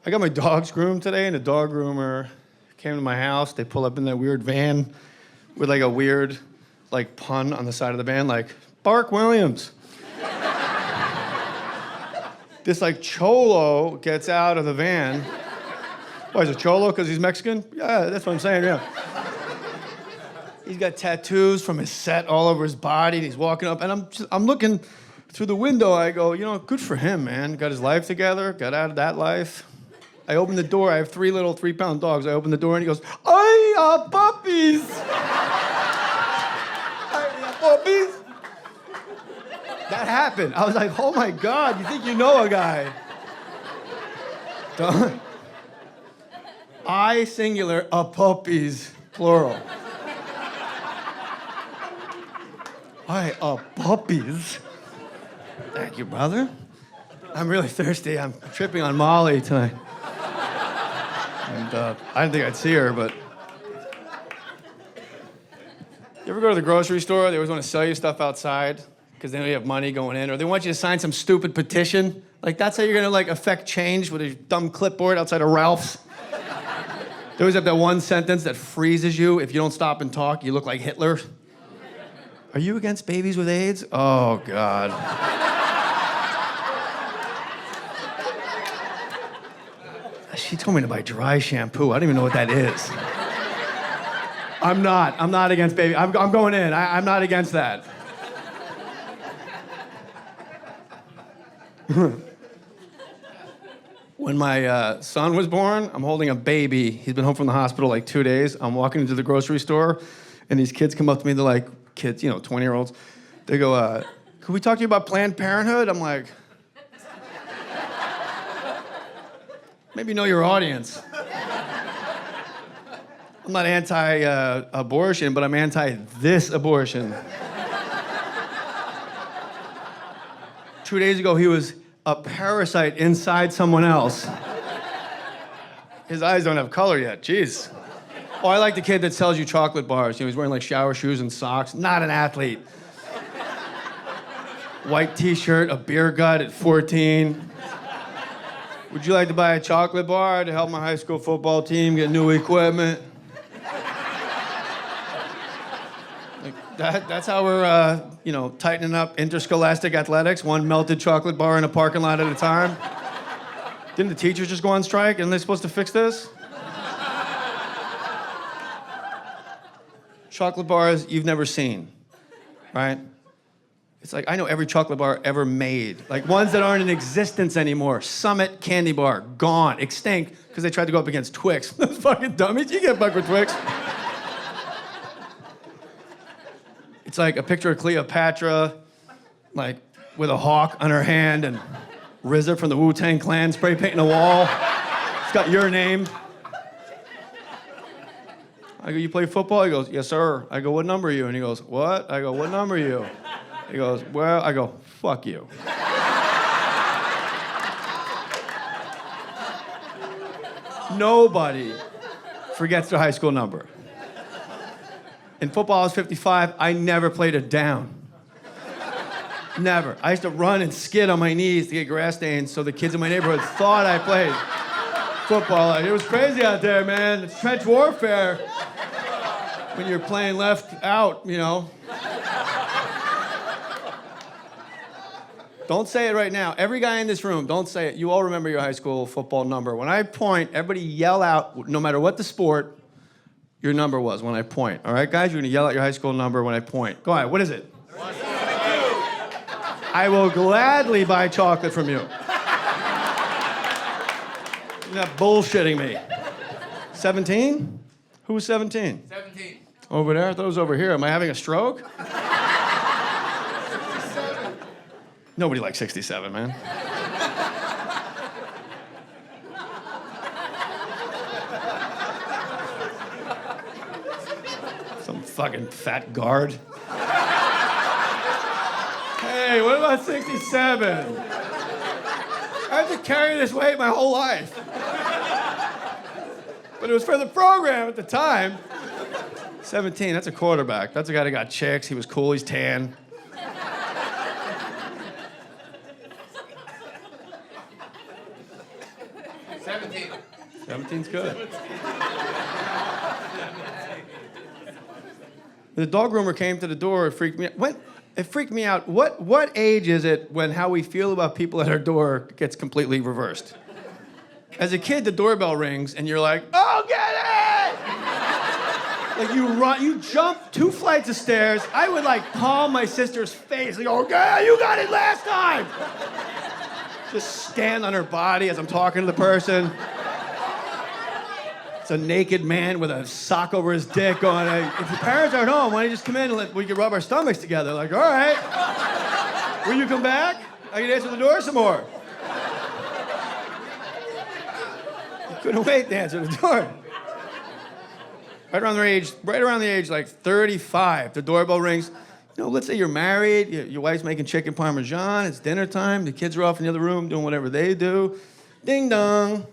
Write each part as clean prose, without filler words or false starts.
I got my dogs groomed today, and the dog groomer came to my house. They pull up in that weird van with like a weird like pun on the side of the van, like, Bark Williams. This like cholo gets out of the van. Why, is it cholo because he's Mexican? Yeah, that's what I'm saying, yeah. He's got tattoos from his set all over his body, and he's walking up, and I'm looking through the window. I go, good for him, man. Got his life together, got out of that life. I open the door. I have 3 little 3-pound dogs. I open the door, and he goes, "Ay, puppies!" Ay, puppies! That happened. I was like, oh my God, you think you know a guy. Don't. I singular, a puppies plural. Hi, puppies. Thank you, brother. I'm really thirsty. I'm tripping on Molly tonight. And I didn't think I'd see her, but... You ever go to the grocery store? They always want to sell you stuff outside because they know you have money going in, or they want you to sign some stupid petition. Like, that's how you're going to, like, affect change with a dumb clipboard outside of Ralph's. They always have that one sentence that freezes you. If you don't stop and talk, you look like Hitler. Are you against babies with AIDS? Oh, God. She told me to buy dry shampoo. I don't even know what that is. I'm not against baby. I'm going in. I'm not against that. When my son was born, I'm holding a baby. He's been home from the hospital like 2 days. I'm walking into the grocery store, and these kids come up to me. They're like, kids, 20-year-olds. They go, "Could we talk to you about Planned Parenthood?" I'm like, maybe know your audience. I'm not anti-abortion, but I'm anti-this abortion. 2 days ago, he was a parasite inside someone else. His eyes don't have color yet. Jeez. Oh, I like the kid that sells you chocolate bars. He's wearing like shower shoes and socks. Not an athlete. White t-shirt, a beer gut at 14. Would you like to buy a chocolate bar to help my high school football team get new equipment? That's how we're, tightening up interscholastic athletics, one melted chocolate bar in a parking lot at a time. Didn't the teachers just go on strike? Aren't they supposed to fix this? Chocolate bars you've never seen, right? It's like, I know every chocolate bar ever made. Like ones that aren't in existence anymore. Summit Candy Bar, gone, extinct, because they tried to go up against Twix. Those fucking dummies, you get bucked with Twix. It's like a picture of Cleopatra, like with a hawk on her hand, and RZA from the Wu-Tang Clan spray painting a wall. It's got your name. I go, "You play football?" He goes, "Yes, sir." I go, "What number are you?" And he goes, "What?" I go, "What number are you?" He goes, "Well," I go, "Fuck you." Nobody forgets their high school number. In football, I was 55. I never played a down. Never. I used to run and skid on my knees to get grass stains so the kids in my neighborhood thought I played football. It was crazy out there, man. It's trench warfare when you're playing left out, Don't say it right now. Every guy in this room, don't say it. You all remember your high school football number. When I point, everybody yell out, no matter what the sport, your number was when I point. All right, guys? You're going to yell out your high school number when I point. Go ahead. What is it? I will gladly buy chocolate from you. You're not bullshitting me. 17? Who was 17? 17. Over there? I thought it was over here. Am I having a stroke? 67. Nobody likes 67, man. Some fucking fat guard. Hey, what about 67? I have to carry this weight my whole life. But it was for the program at the time. 17, that's a quarterback. That's a guy that got chicks. He was cool, he's tan. 17. 17's good. The dog groomer came to the door. It freaked me out. It freaked me out. What age is it when how we feel about people at our door gets completely reversed? As a kid, the doorbell rings and you're like, "Oh, get it!" Like you run, you jump 2 flights of stairs. I would like palm my sister's face, like, "Oh, yeah, you got it last time." Just stand on her body as I'm talking to the person. It's a naked man with a sock over his dick going, "Hey, if your parents aren't home, why don't you just come in and we can rub our stomachs together?" Like, "All right. Will you come back? I can answer the door some more." You couldn't wait to answer the door. Right around the age like 35, the doorbell rings. You know, let's say you're married, your wife's making chicken parmesan, it's dinner time, the kids are off in the other room doing whatever they do. Ding dong.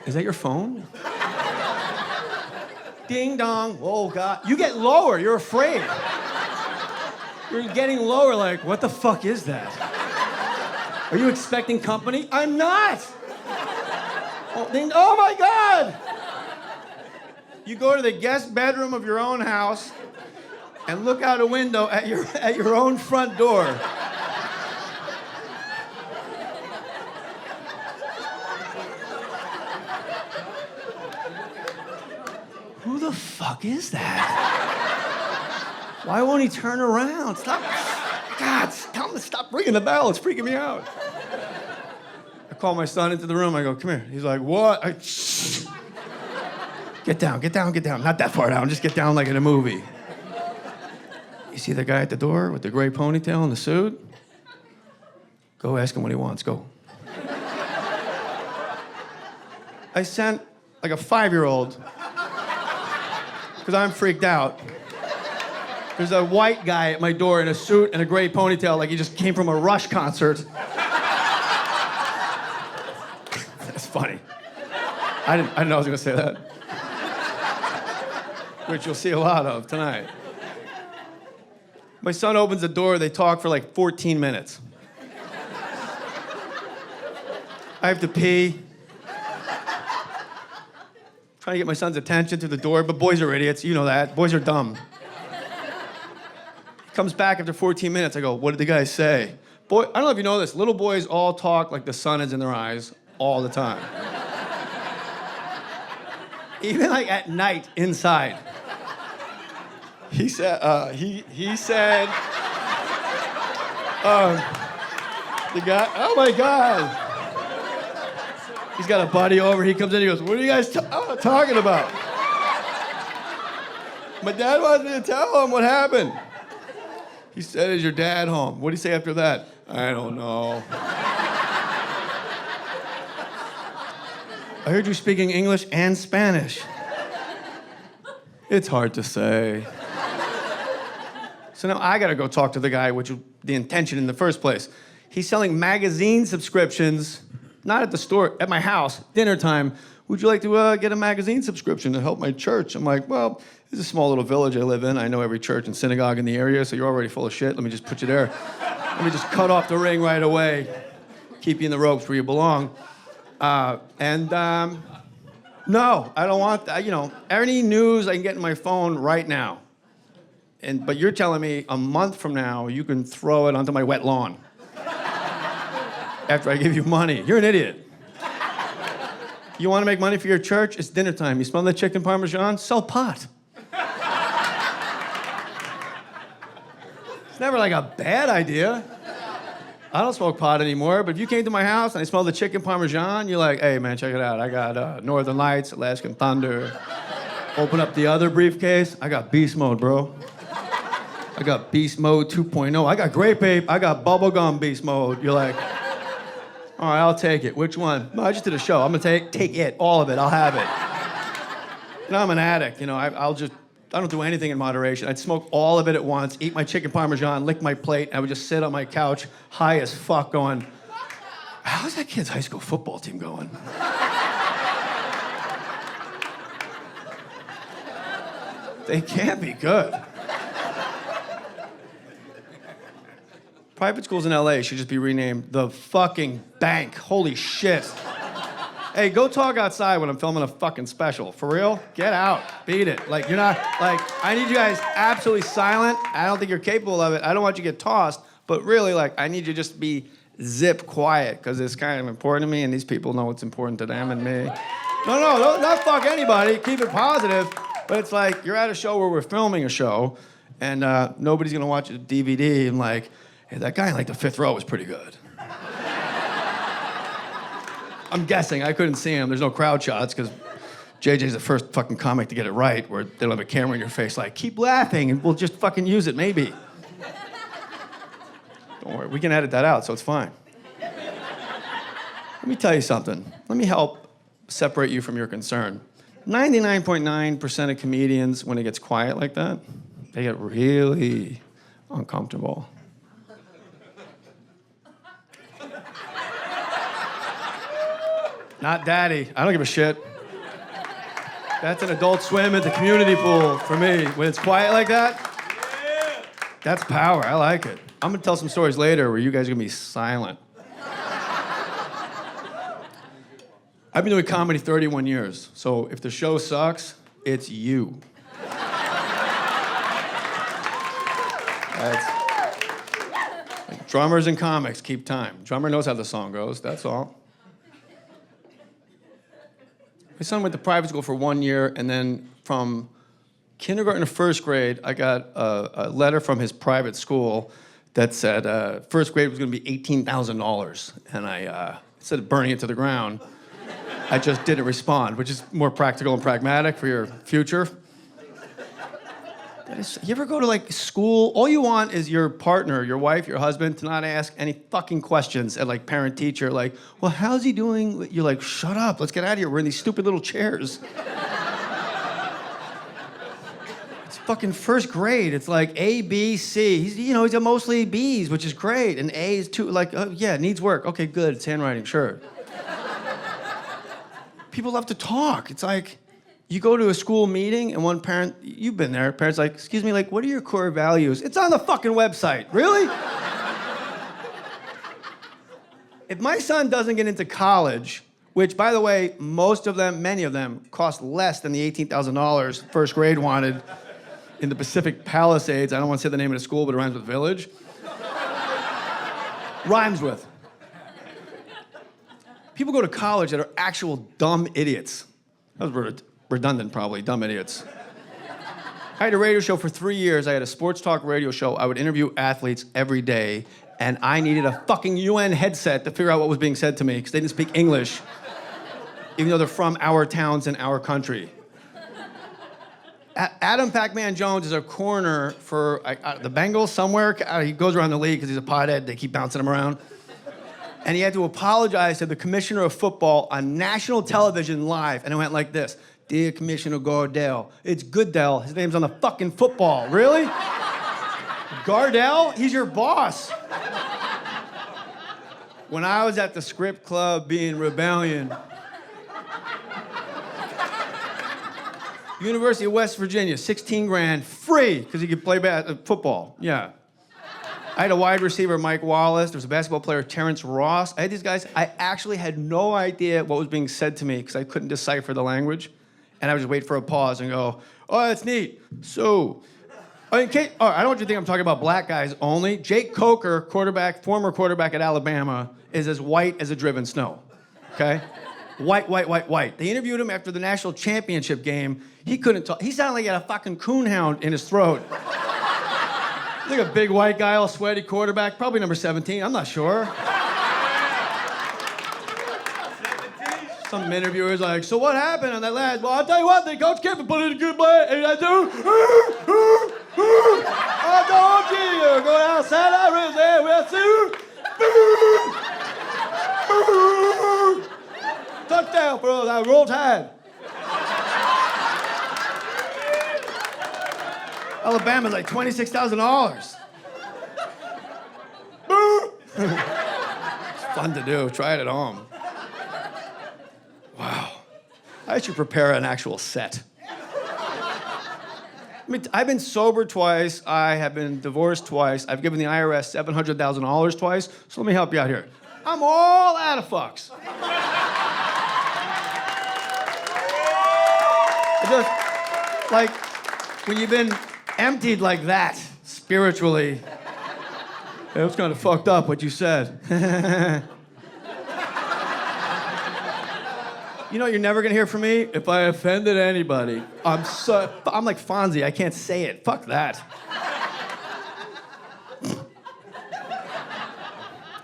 Is that your phone? Ding dong. Oh God. You get lower, you're afraid. You're getting lower, like, what the fuck is that? Are you expecting company? I'm not. Oh my God. You go to the guest bedroom of your own house and look out a window at your own front door. Who the fuck is that? Why won't he turn around? Stop. God, tell him to stop ringing the bell. It's freaking me out. I call my son into the room. I go, "Come here." He's like, "What?" Get down. Not that far down. Just get down like in a movie. You see the guy at the door with the gray ponytail and the suit? Go ask him what he wants. Go. I sent like a 5-year-old because I'm freaked out. There's a white guy at my door in a suit and a gray ponytail like he just came from a Rush concert. That's funny. I didn't know I was gonna say that. Which you'll see a lot of tonight. My son opens the door, they talk for like 14 minutes. I have to pee. Trying to get my son's attention through the door, but boys are idiots, you know that. Boys are dumb. He comes back after 14 minutes, I go, "What did the guy say?" Boy, I don't know if you know this, little boys all talk like the sun is in their eyes all the time. Even like at night, inside. He said, the guy, oh my God. He's got a buddy over, he comes in, he goes, "What are you guys talking about?" My dad wants me to tell him what happened. He said, "Is your dad home?" What did he say after that? "I don't know." "I heard you speaking English and Spanish." "It's hard to say." So now I gotta go talk to the guy, which was the intention in the first place. He's selling magazine subscriptions, not at the store, at my house, dinner time. "Would you like to get a magazine subscription to help my church?" I'm like, "Well, this is a small little village I live in. I know every church and synagogue in the area, so you're already full of shit. Let me just put you there. Let me just cut off the ring right away. Keep you in the ropes where you belong." No, I don't want that. You know, any news I can get in my phone right now. But you're telling me a month from now you can throw it onto my wet lawn after I give you money. You're an idiot. You want to make money for your church? It's dinner time. You smell that chicken parmesan? Sell pot. It's never like a bad idea. I don't smoke pot anymore, but if you came to my house and I smelled the chicken parmesan, you're like, "Hey, man, check it out. I got Northern Lights, Alaskan Thunder." Open up the other briefcase. I got beast mode, bro. I got beast mode 2.0. I got grape ape. I got bubblegum beast mode. You're like, "All right, I'll take it. Which one?" "No, I just did a show. I'm gonna take it, all of it. I'll have it." You know, I'm an addict. You know, I don't do anything in moderation. I'd smoke all of it at once, eat my chicken parmesan, lick my plate, and I would just sit on my couch, high as fuck, going, "How's that kid's high school football team going?" They can't be good. Private schools in LA should just be renamed the fucking bank. Holy shit. Hey, go talk outside when I'm filming a fucking special. For real? Get out. Beat it. Like, you're not, like, I need you guys absolutely silent. I don't think you're capable of it. I don't want you to get tossed. But really, like, I need you to just be zip quiet, because it's kind of important to me, and these people know what's important to them and me. No, not fuck anybody. Keep it positive. But it's like, you're at a show where we're filming a show, and nobody's gonna watch a DVD and like, hey, that guy in like the fifth row was pretty good. I'm guessing, I couldn't see him. There's no crowd shots, because JJ's the first fucking comic to get it right, where they don't have a camera in your face like, keep laughing and we'll just fucking use it, maybe. Don't worry, we can edit that out, so it's fine. Let me tell you something. Let me help separate you from your concern. 99.9% of comedians, when it gets quiet like that, they get really uncomfortable. Not daddy. I don't give a shit. That's an Adult Swim at the community pool for me. When it's quiet like that, that's power. I like it. I'm gonna tell some stories later where you guys are gonna be silent. I've been doing comedy 31 years, so if the show sucks, it's you. Like, drummers and comics keep time. Drummer knows how the song goes, that's all. My son went to private school for 1 year, and then from kindergarten to first grade, I got a letter from his private school that said first grade was gonna be $18,000. And I, instead of burning it to the ground, I just didn't respond, which is more practical and pragmatic for your future. You ever go to like school, all you want is your partner, your wife, your husband to not ask any fucking questions at like parent-teacher, like, well, how's he doing? You're like, shut up, let's get out of here. We're in these stupid little chairs. It's fucking first grade. It's like A, B, C. He's got mostly B's, which is great. And A is too, like, yeah, needs work. Okay, good, it's handwriting, sure. People love to talk. It's like, you go to a school meeting and one parent, you've been there, parent's like, excuse me, like, what are your core values? It's on the fucking website, really? If my son doesn't get into college, which, by the way, most of them, many of them, cost less than the $18,000 first grade wanted in the Pacific Palisades. I don't want to say the name of the school, but it rhymes with village. Rhymes with. People go to college that are actual dumb idiots. That was redundant, probably, dumb idiots. I had a radio show for 3 years. I had a sports talk radio show. I would interview athletes every day, and I needed a fucking UN headset to figure out what was being said to me, because they didn't speak English, even though they're from our towns and our country. Adam Pac-Man Jones is a corner for the Bengals somewhere. He goes around the league because he's a pothead. They keep bouncing him around. And he had to apologize to the commissioner of football on national television live. And it went like this. Dear Commissioner Gardell, it's Goodell. His name's on the fucking football. Really? Gardell? He's your boss. When I was at the script club being rebellion, University of West Virginia, 16 grand, free, because he could play football. Yeah. I had a wide receiver, Mike Wallace. There was a basketball player, Terrence Ross. I had these guys. I actually had no idea what was being said to me because I couldn't decipher the language. And I would just wait for a pause and go, oh, that's neat. So, I don't want you to think I'm talking about black guys only. Jake Coker, former quarterback at Alabama, is as white as a driven snow, okay? White. They interviewed him after the national championship game. He couldn't talk. He sounded like he had a fucking coonhound in his throat. Like a big white guy, all sweaty quarterback, probably number 17, I'm not sure. Some interviewer's like, so what happened on that last? Well, I'll tell you what, the coach Kevin put in a good play, and I do. I told you, go outside, I was there, we'll see. Touchdown, bro, that roll tide. Alabama's like $26,000. It's fun to do. Try it at home. Wow. I should prepare an actual set. I mean, I've been sober twice. I have been divorced twice. I've given the IRS $700,000 twice. So let me help you out here. I'm all out of fucks. I just, like, when you've been emptied like that, spiritually, it was kind of fucked up what you said. You know what you're never gonna hear from me? If I offended anybody, I'm like Fonzie, I can't say it. Fuck that.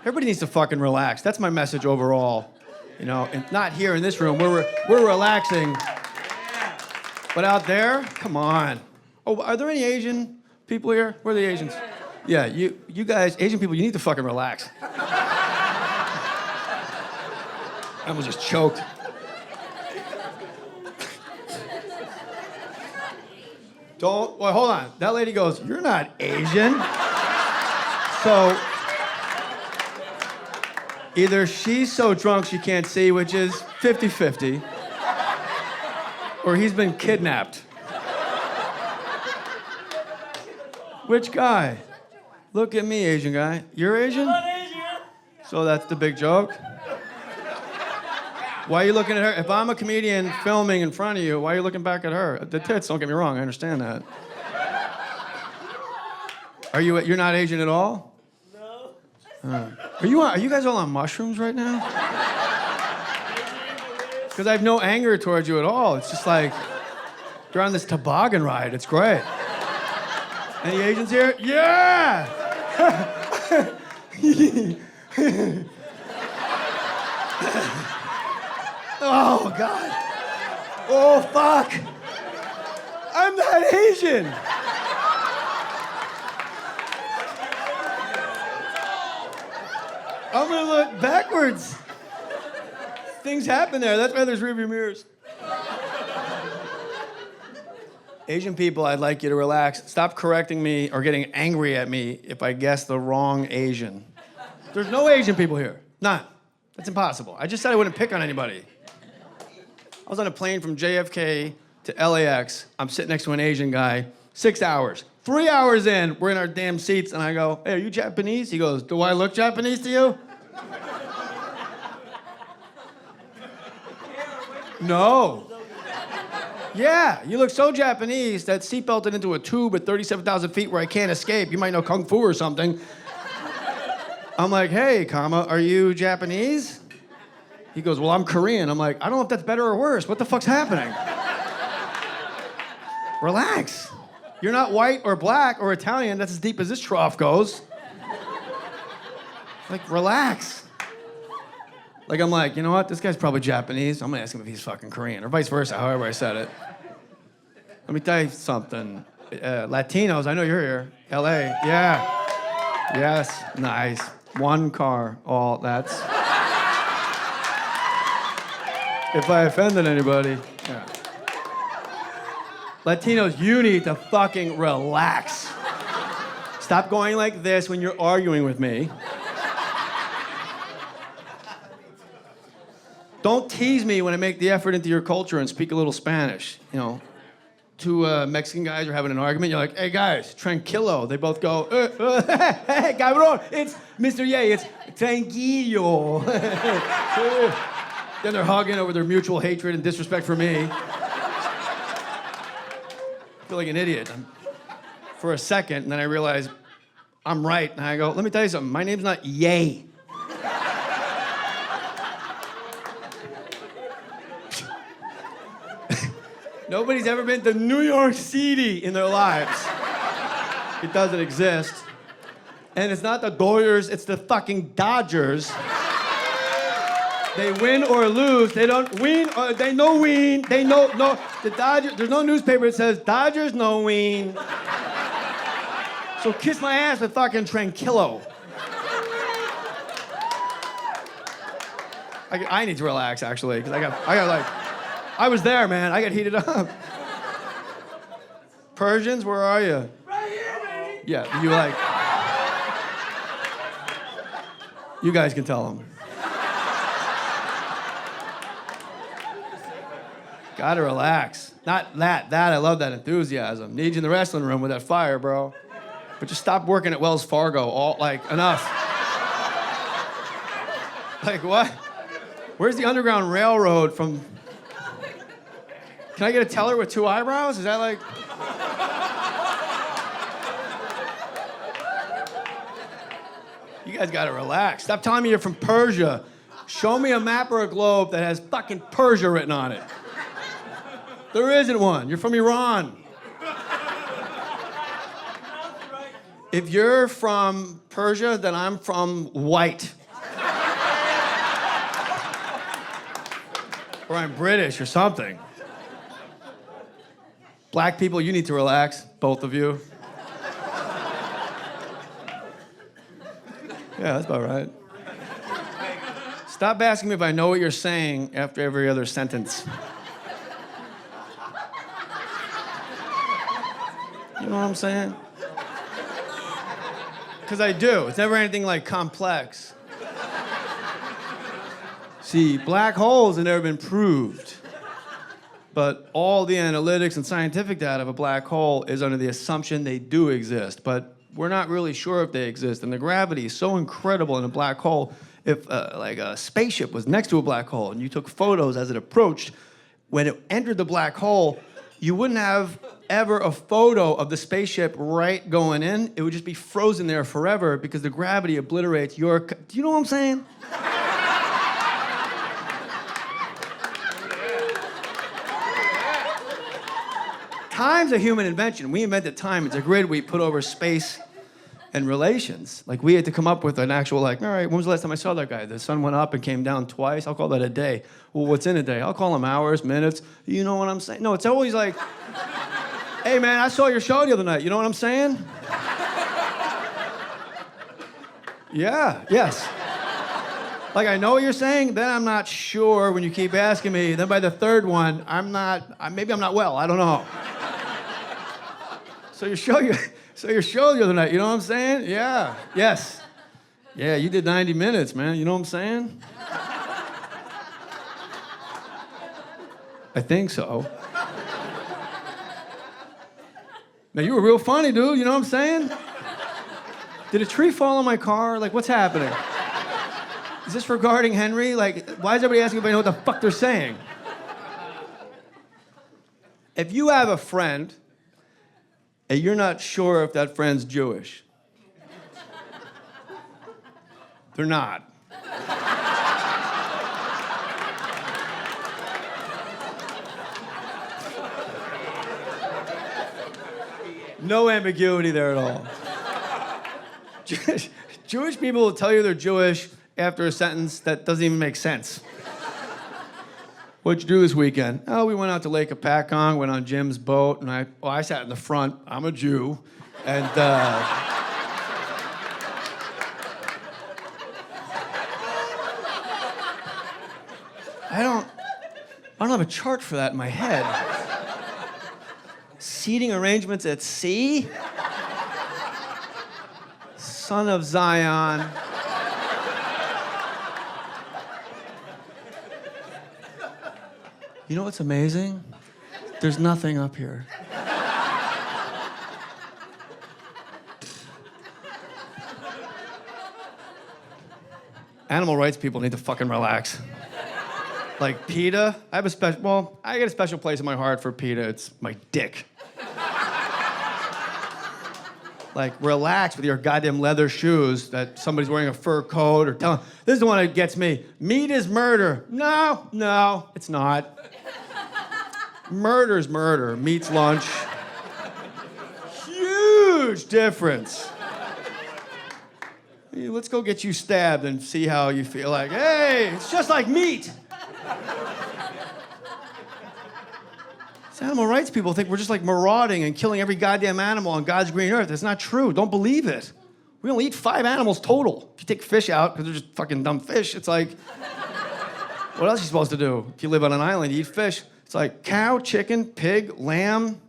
Everybody needs to fucking relax. That's my message overall. You know, and not here in this room. We're relaxing. But out there, come on. Oh, are there any Asian people here? Where are the Asians? Yeah, you guys, Asian people, you need to fucking relax. I almost just choked. Well, hold on. That lady goes, you're not Asian. So, either she's so drunk she can't see, which is 50-50, or he's been kidnapped. Which guy? Look at me, Asian guy. You're Asian? I'm not Asian. So that's the big joke? Why are you looking at her? If I'm a comedian filming in front of you, why are you looking back at her? The tits, don't get me wrong, I understand that. You're not Asian at all? No. Are you guys all on mushrooms right now? Because I have no anger towards you at all. It's just like, you're on this toboggan ride. It's great. Any Asians here? Yeah! Oh, God. Oh, fuck. I'm not Asian. I'm gonna look backwards. Things happen there. That's why there's rearview mirrors. Asian people, I'd like you to relax. Stop correcting me or getting angry at me if I guess the wrong Asian. There's no Asian people here. None. That's impossible. I just said I wouldn't pick on anybody. I was on a plane from JFK to LAX. I'm sitting next to an Asian guy, 6 hours. 3 hours in, we're in our damn seats, and I go, hey, are you Japanese? He goes, do I look Japanese to you? No. Yeah, you look so Japanese that seatbelted into a tube at 37,000 feet where I can't escape. You might know Kung Fu or something. I'm like, hey, are you Japanese? He goes, well, I'm Korean. I'm like, I don't know if that's better or worse. What the fuck's happening? Relax. You're not white or black or Italian. That's as deep as this trough goes. Like, relax. Like, I'm like, you know what? This guy's probably Japanese. I'm gonna ask him if he's fucking Korean, or vice versa, however I said it. Let me tell you something. Latinos, I know you're here. LA, yeah. Yes, nice. One car, all that's. If I offended anybody, yeah. Latinos, you need to fucking relax. Stop going like this when you're arguing with me. Don't tease me when I make the effort into your culture and speak a little Spanish. You know, two Mexican guys are having an argument. You're like, hey guys, tranquilo. They both go, hey, cabrón, it's Mr. Ye, it's tranquilo. Then they're hugging over their mutual hatred and disrespect for me. I feel like an idiot for a second, and then I realize I'm right. And I go, let me tell you something. My name's not Ye. Nobody's ever been to New York City in their lives. It doesn't exist. And it's not the Dodgers, it's the fucking Dodgers. They win or lose. They don't win. They no win. They no. The Dodgers. There's no newspaper that says Dodgers no win. So kiss my ass with fucking tranquilo. I need to relax actually, because I got like, I was there, man. I got heated up. Persians, where are you? Right here, baby. Yeah, you like. You guys can tell them. Gotta relax. Not that. That, I love that enthusiasm. Need you in the wrestling room with that fire, bro. But just stop working at Wells Fargo. Enough. Like, what? Where's the Underground Railroad from? Can I get a teller with 2 eyebrows? Is that like? You guys gotta relax. Stop telling me you're from Persia. Show me a map or a globe that has fucking Persia written on it. There isn't one. You're from Iran. If you're from Persia, then I'm from white. Or I'm British or something. Black people, you need to relax, both of you. Yeah, that's about right. Stop asking me if I know what you're saying after every other sentence. You know what I'm saying? Because I do. It's never anything like complex. See, black holes have never been proved. But all the analytics and scientific data of a black hole is under the assumption they do exist. But we're not really sure if they exist. And the gravity is so incredible in a black hole. If like a spaceship was next to a black hole and you took photos as it approached, when it entered the black hole, you wouldn't have ever a photo of the spaceship right going in. It would just be frozen there forever because the gravity obliterates your... Do you know what I'm saying? Time's a human invention. We invented time. It's a grid we put over space and relations. Like, we had to come up with an actual, like, all right, when was the last time I saw that guy? The sun went up and came down twice. I'll call that a day. Well, what's in a day? I'll call them hours, minutes. You know what I'm saying? No, it's always like, hey, man, I saw your show the other night. You know what I'm saying? Yeah, yes. Like, I know what you're saying, then I'm not sure when you keep asking me. Then by the third one, maybe I'm not well. I don't know. So your show the other night, you know what I'm saying? Yeah, yes. Yeah, you did 90 minutes, man. You know what I'm saying? I think so. Now, you were real funny, dude. You know what I'm saying? Did a tree fall on my car? Like, what's happening? Is this regarding Henry? Like, why is everybody asking if I know what the fuck they're saying? If you have a friend and you're not sure if that friend's Jewish, they're not. No ambiguity there at all. Jewish people will tell you they're Jewish after a sentence that doesn't even make sense. What'd you do this weekend? Oh, we went out to Lake Apacong, went on Jim's boat, and I sat in the front. I'm a Jew. And, I don't have a chart for that in my head. Seating arrangements at sea? Son of Zion. You know what's amazing? There's nothing up here. Animal rights people need to fucking relax. Like PETA, I get a special place in my heart for PETA. It's my dick. Like, relax with your goddamn leather shoes that somebody's wearing a fur coat or telling. This is the one that gets me. Meat is murder. No, it's not. Murder's murder. Meat's lunch. Huge difference. Hey, let's go get you stabbed and see how you feel. Like, hey, it's just like meat. Animal rights people think we're just like marauding and killing every goddamn animal on God's green earth. It's not true. Don't believe it. We only eat 5 animals total. If you take fish out, because they're just fucking dumb fish, it's like, what else are you supposed to do? If you live on an island, you eat fish. It's like cow, chicken, pig, lamb,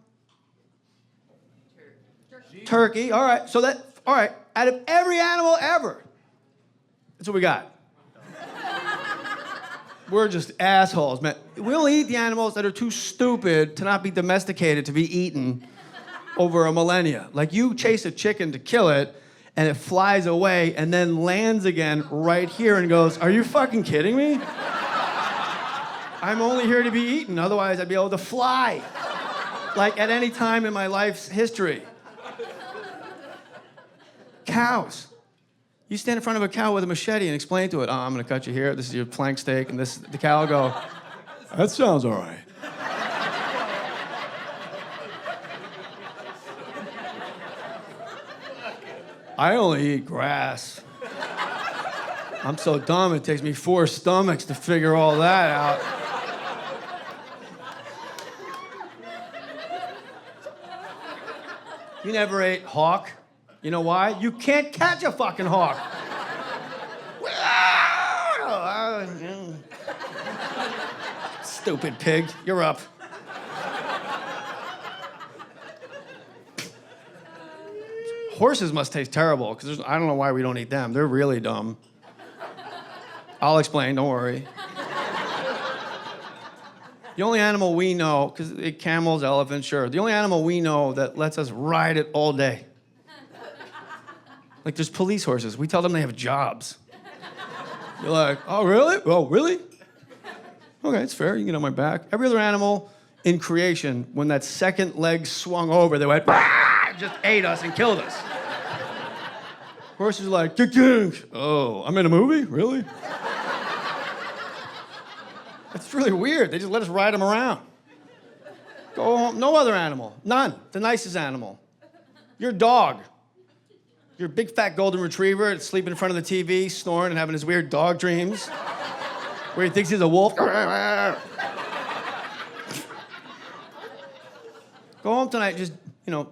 turkey. All right, out of every animal ever, that's what we got. we're just assholes, man. We only eat the animals that are too stupid to not be domesticated to be eaten over a millennia. Like you chase a chicken to kill it, and it flies away and then lands again right here and goes, are you fucking kidding me? I'm only here to be eaten, otherwise I'd be able to fly. Like at any time in my life's history. Cows. You stand in front of a cow with a machete and explain to it, oh, I'm gonna cut you here, this is your flank steak, and this, the cow will go, that sounds all right. I only eat grass. I'm so dumb, it takes me 4 stomachs to figure all that out. You never ate hawk. You know why? You can't catch a fucking hawk. Stupid pig, you're up. Horses must taste terrible, because I don't know why we don't eat them. They're really dumb. I'll explain, don't worry. The only animal we know, because camels, elephants, sure. The only animal we know that lets us ride it all day. Like there's police horses. We tell them they have jobs. You're like, oh, really? Oh, really? Okay, it's fair. You can get on my back. Every other animal in creation, when that second leg swung over, they went, just ate us and killed us. Horses are like, oh, I'm in a movie? Really? It's really weird. They just let us ride them around. Go home. No other animal. None. The nicest animal. Your dog. Your big fat golden retriever that's sleeping in front of the TV, snoring and having his weird dog dreams, where he thinks he's a wolf. Go home tonight, just,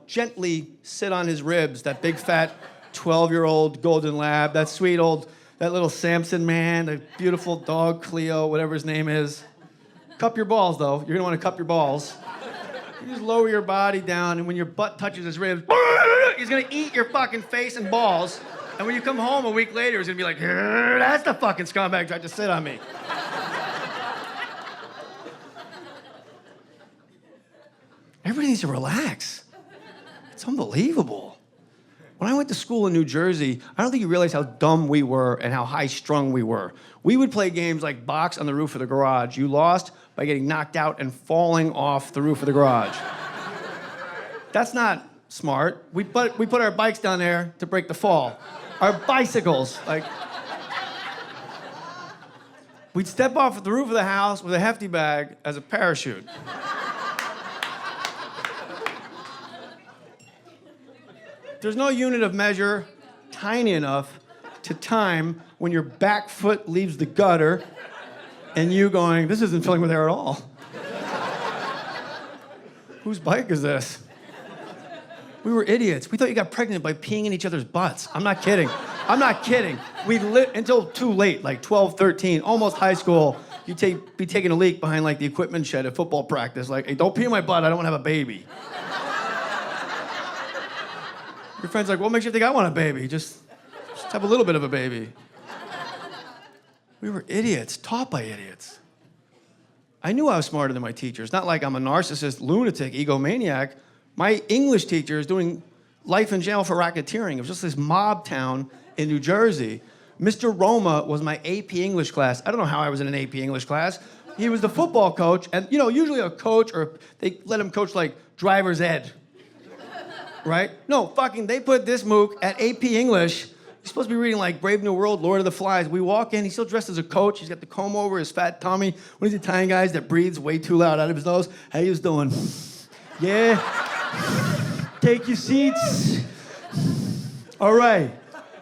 gently sit on his ribs, that big fat 12-year-old golden lab, that sweet old, that little Samson man, the beautiful dog Cleo, whatever his name is. Cup your balls, though. You're gonna wanna cup your balls. You just lower your body down, and when your butt touches his ribs, he's gonna eat your fucking face and balls. And when you come home a week later, he's gonna be like, that's the fucking scumbag tried to sit on me. Everybody needs to relax. It's unbelievable. When I went to school in New Jersey, I don't think you realize how dumb we were and how high-strung we were. We would play games like box on the roof of the garage. You lost by getting knocked out and falling off the roof of the garage. That's not smart. We put our bikes down there to break the fall. Our bicycles, we'd step off the roof of the house with a hefty bag as a parachute. There's no unit of measure tiny enough to time when your back foot leaves the gutter and you going, this isn't filling with air at all. Whose bike is this? We were idiots. We thought you got pregnant by peeing in each other's butts. I'm not kidding. I'm not kidding. We lit until too late, like 12, 13, almost high school. You'd be taking a leak behind the equipment shed at football practice. Like, hey, don't pee in my butt. I don't want to have a baby. Your friend's like, what makes you think I want a baby? Just have a little bit of a baby. We were idiots, taught by idiots. I knew I was smarter than my teachers. Not like I'm a narcissist, lunatic, egomaniac. My English teacher is doing life in jail for racketeering. It was just this mob town in New Jersey. Mr. Roma was my AP English class. I don't know how I was in an AP English class. He was the football coach, and usually a coach, or they let him coach driver's ed. Right? No, they put this mook at AP English. He's supposed to be reading Brave New World, Lord of the Flies. We walk in, he's still dressed as a coach. He's got the comb over his fat tummy. One of these Italian guys that breathes way too loud out of his nose. How you doing? Yeah? Take your seats. All right.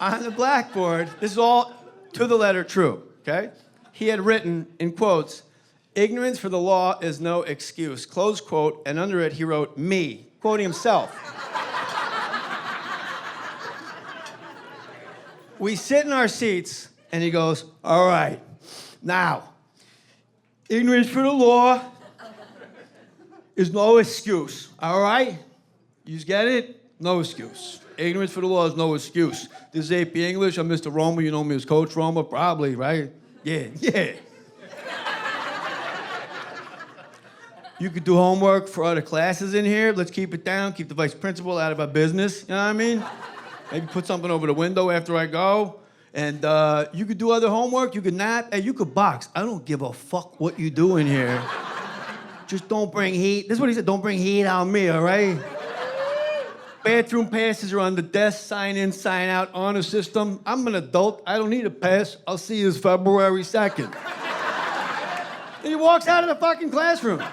On the blackboard, this is all to the letter true, okay? He had written, in quotes, ignorance for the law is no excuse, close quote, and under it he wrote, me, quoting himself. We sit in our seats, and he goes, all right, now, ignorance for the law is no excuse, all right? You get it? No excuse. Ignorance for the law is no excuse. This is AP English. I'm Mr. Roma. You know me as Coach Roma, probably, right? Yeah. You could do homework for other classes in here. Let's keep it down. Keep the vice principal out of our business. You know what I mean? Maybe put something over the window after I go. And you could do other homework. You could nap. Hey, you could box. I don't give a fuck what you do in here. Just don't bring heat. This is what he said. Don't bring heat on me, all right? Bathroom passes are on the desk. Sign in, sign out, honor system. I'm an adult. I don't need a pass. I'll see you February 2nd. And he walks out of the fucking classroom.